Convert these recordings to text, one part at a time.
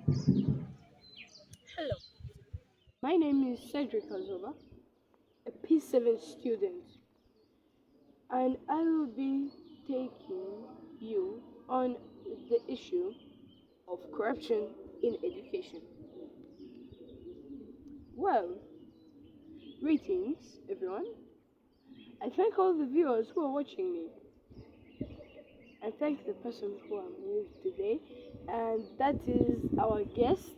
Hello, my name is Cedric, a P.7 student, and I will be taking you on the issue of corruption in education. Well, greetings, everyone. I thank all the viewers who are watching me. I thank the person who I'm with today, and that is our guest,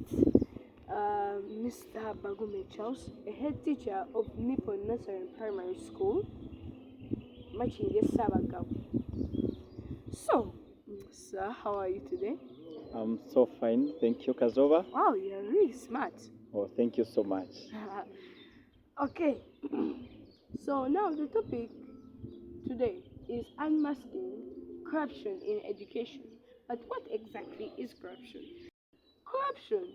Mr. Baguma Charles, a head teacher of Nippon Nursery and Primary School, Machinge Sabagam. So, sir, how are you today? I'm so fine. Thank you, Kazooba. Wow, you're really smart. Oh, thank you so much. Okay, so now the topic today is unmasking corruption in education. But what exactly is corruption? Corruption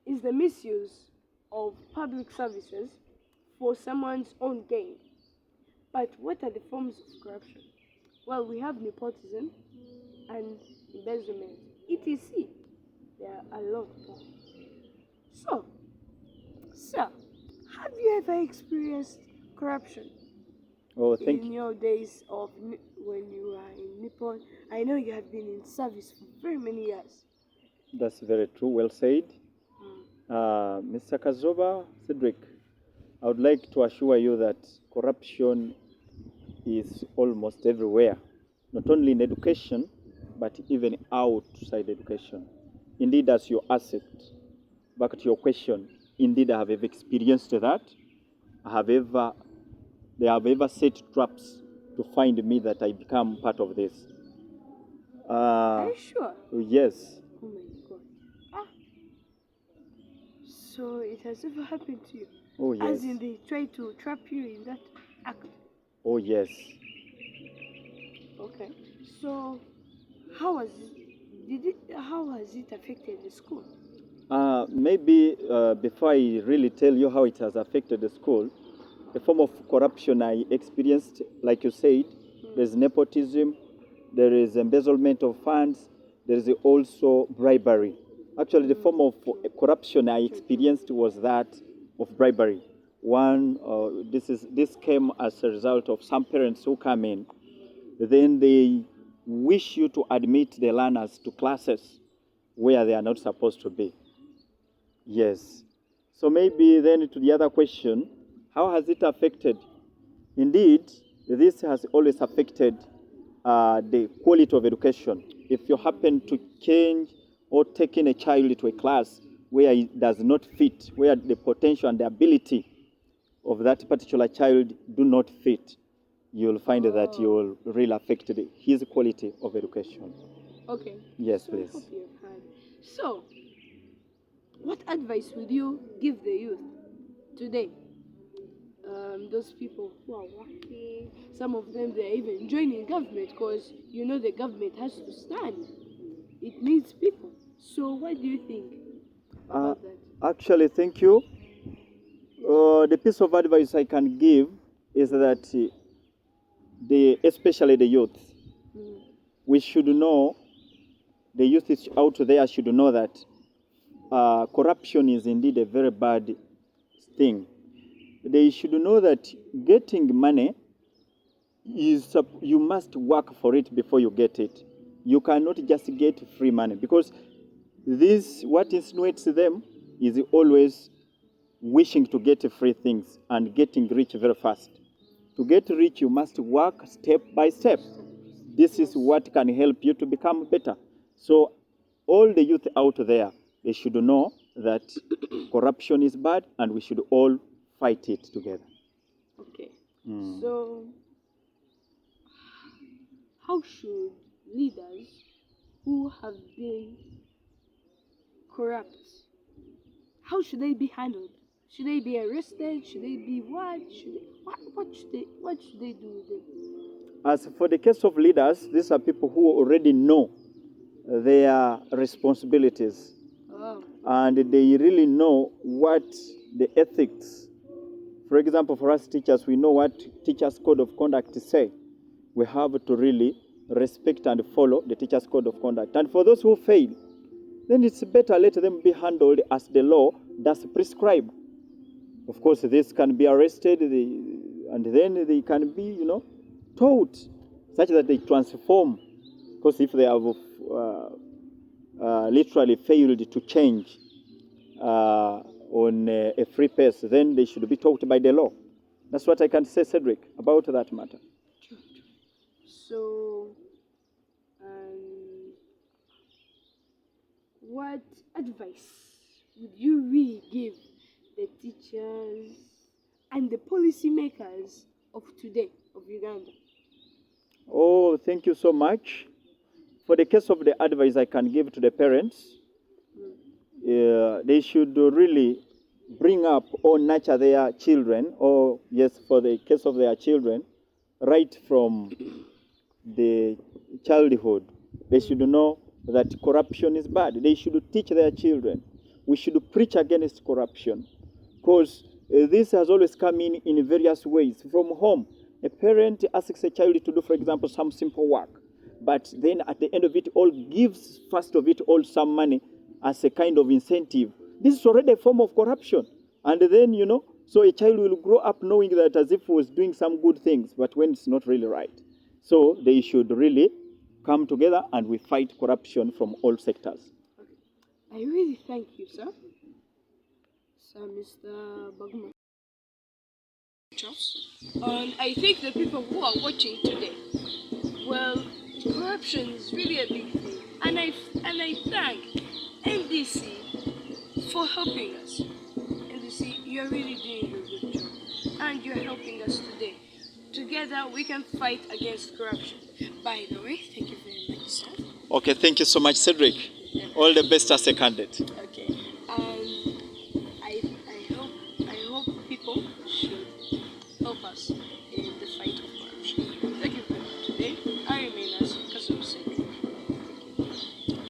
is the misuse of public services for someone's own gain. But what are the forms of corruption? Well, we have nepotism and embezzlement, etc. There are a lot more. So, sir, have you ever experienced corruption Oh, thank in you. your days of when you are in Nippon? I know you have been in service for very many years. That's very true. Well said. Mr. Kazooba Cedric, I would like to assure you that corruption is almost everywhere, not only in education, but even outside education. Indeed, as you asked, back to your question, indeed, I have ever experienced that. I have ever, they have ever set traps to find me that I become part of this. Are Uh, you sure? yes, Oh my god. Ah, so it has ever happened to you? oh yes, As in they try to trap you in that act. oh yes. Okay. So how has it affected the school? Maybe before I really tell you how it has affected the school, the form of corruption I experienced, like you said, there's nepotism, there is embezzlement of funds, there is also bribery. Actually, the form of corruption I experienced was that of bribery. One, this came as a result of some parents who come in, then they wish you to admit the learners to classes where they are not supposed to be. Yes. So maybe then to the other question, how has it affected? Indeed, this has always affected the quality of education. If you happen to change or take in a child to a class where it does not fit, where the potential and the ability of that particular child do not fit, you'll find that you will really affect his quality of education. Okay. Yes, So I please. hope you have had. So, what advice would you give the youth today? Those people who are working, some of them they're even joining government because you know the government has to stand. It needs people. So what do you think Uh, about that? Actually, thank you. The piece of advice I can give is that especially the youth, Mm. we should know, the youth is out there should know that corruption is indeed a very bad thing. They should know that getting money is, you must work for it before you get it. You cannot just get free money because this, what insinuates them is always wishing to get free things and getting rich very fast. To get rich, you must work step by step. This is what can help you to become better. So, all the youth out there, they should know that corruption is bad and we should all fight it together. Okay. So how should leaders who have been corrupt, how should they be handled? Should they be arrested? Should they be what? What should they do with them? As for the case of leaders, these are people who already know their responsibilities Oh. and they really know what the ethics. For example, for us teachers, we know what teachers' code of conduct say. We have to really respect and follow the teachers' code of conduct. And for those who fail, then it's better let them be handled as the law does prescribe. Of course, this can be arrested, and then they can be, taught such that they transform. Because if they have literally failed to change on a free pace, then they should be taught by the law. That's what I can say, Cedric, about that matter. So, what advice would you really give the teachers and the policymakers of today, of Uganda? Oh, thank you so much. For the case of the advice I can give to the parents, they should really bring up or nurture their children, or yes, for the case of their children, right from the childhood. They should know that corruption is bad. They should teach their children. We should preach against corruption, because this has always come in various ways. From home, a parent asks a child to do, for example, some simple work, but then at the end of it all gives first of it all some money as a kind of incentive. This is already a form of corruption. And then, so a child will grow up knowing that as if he was doing some good things, but when it's not really right. So they should really come together and we fight corruption from all sectors. Okay. I really thank you, sir. Sir, Mr. Baguma Charles. And I think the people who are watching today, well, corruption is really a big thing. And I thank NDC for helping us. NDC, you're really doing a good job. And you're helping us today. Together we can fight against corruption. By the way, thank you very much, sir. Okay, thank you so much, Cedric. All the best as a candidate. Okay. I hope people should help us in the fight of corruption. Thank you very much today.